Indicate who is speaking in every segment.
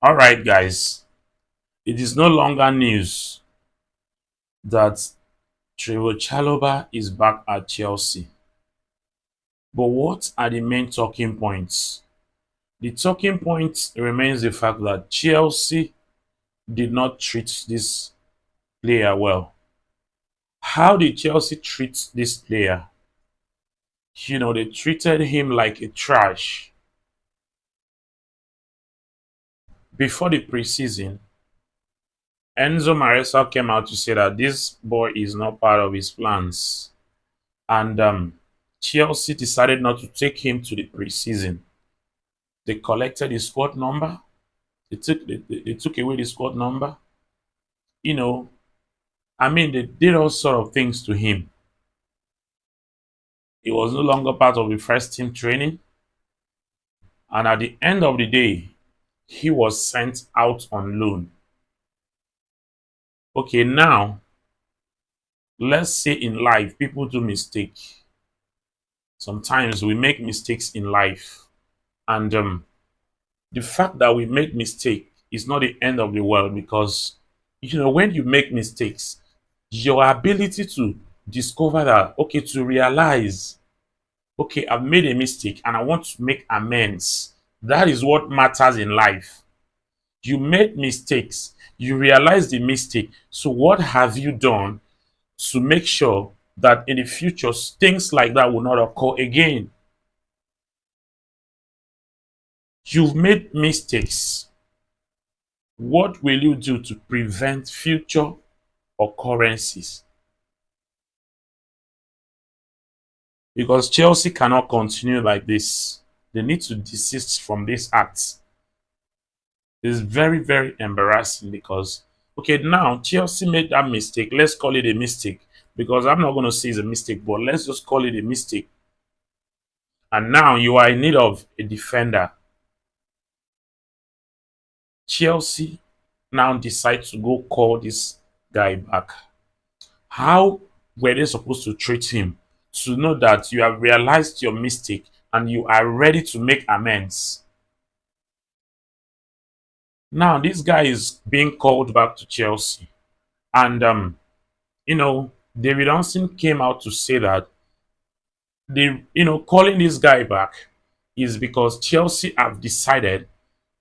Speaker 1: All right, guys. It is no longer news that Chaloba is back at Chelsea. But what are the main talking points? The talking point remains the fact that Chelsea did not treat this player well. How did Chelsea treat this player? They treated him like a trash. Before the preseason, Enzo Maresca came out to say that this boy is not part of his plans. And Chelsea decided not to take him to the preseason. They collected his squad number. They took away the squad number. You know, they did all sort of things to him. He was no longer part of the first team training. And at the end of the day, he was sent out on loan. Okay, now let's say in life people do mistake. Sometimes we make mistakes in life, and the fact that we make mistake is not the end of the world, because when you make mistakes, your ability to discover that, okay, to realize, okay, I've made a mistake and I want to make amends, that is what matters in life. You made mistakes, you realize the mistake, so what have you done to make sure that in the future things like that will not occur again? You've made mistakes. What will you do to prevent future occurrences? Because Chelsea cannot continue like this. They need to desist from this act. It's very, very embarrassing because, okay, now Chelsea made that mistake. Let's call it a mistake, because I'm not going to say it's a mistake, but let's just call it a mistake. And now you are in need of a defender. Chelsea now decide to go call this guy back. How were they supposed to treat him to know that you have realized your mistake and you are ready to make amends? Now this guy is being called back to Chelsea, and David Johnson came out to say that calling this guy back is because Chelsea have decided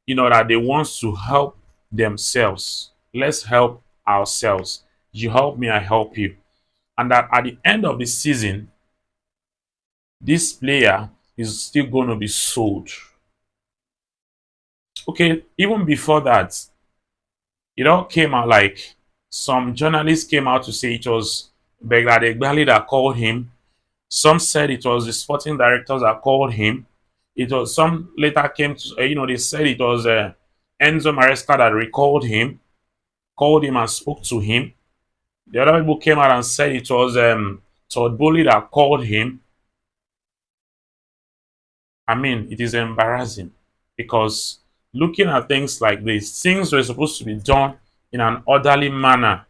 Speaker 1: that they want to help themselves. Let's help ourselves. You help me, I help you. And that at the end of the season, this player is still going to be sold. Okay, even before that, it all came out like some journalists came out to say it was Begla Egbali that called him. Some said it was the sporting directors that called him. It was some later came to, they said it was Enzo Maresca that recalled him, called him and spoke to him. The other people came out and said it was Todd Bowley that called him. It is embarrassing because looking at things like this, things were supposed to be done in an orderly manner,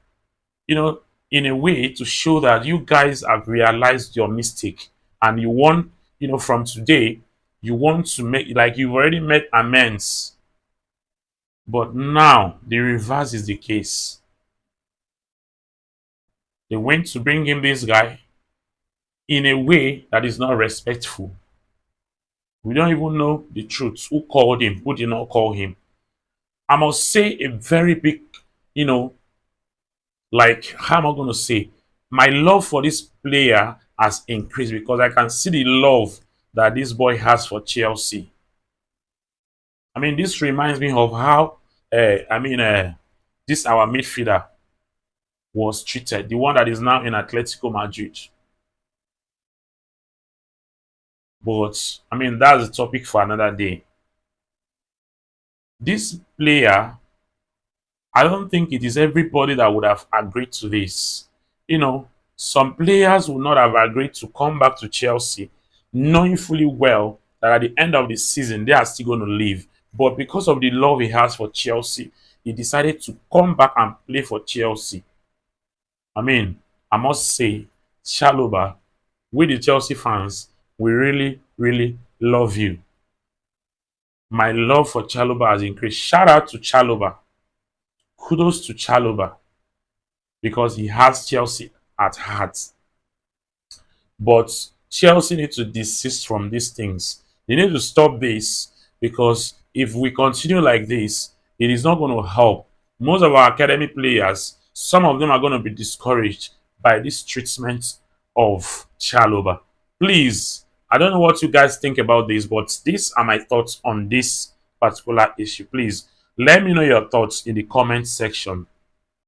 Speaker 1: in a way to show that you guys have realized your mistake and you want, from today, you want to make, like, you've already made amends. But now the reverse is the case. They went to bring in this guy in a way that is not respectful. We don't even know the truth. Who called him? Who did not call him? I must say a very big, you know, like, how am I going to say? My love for this player has increased because I can see the love that this boy has for Chelsea. This reminds me of how, this our midfielder was treated, the one that is now in Atletico Madrid. But that's a topic for another day. This player, I don't think it is everybody that would have agreed to this. Some players would not have agreed to come back to Chelsea, knowing fully well that at the end of the season they are still going to leave. But because of the love he has for Chelsea, he decided to come back and play for Chelsea. I must say, Chaloba, we the Chelsea fans, we really, really love you. My love for Chaloba has increased. Shout out to Chaloba. Kudos to Chaloba because he has Chelsea at heart. But Chelsea need to desist from these things. They need to stop this because if we continue like this, it is not going to help. Most of our academy players, some of them are going to be discouraged by this treatment of Chaloba. Please, I don't know what you guys think about this, but these are my thoughts on this particular issue. Please let me know your thoughts in the comment section.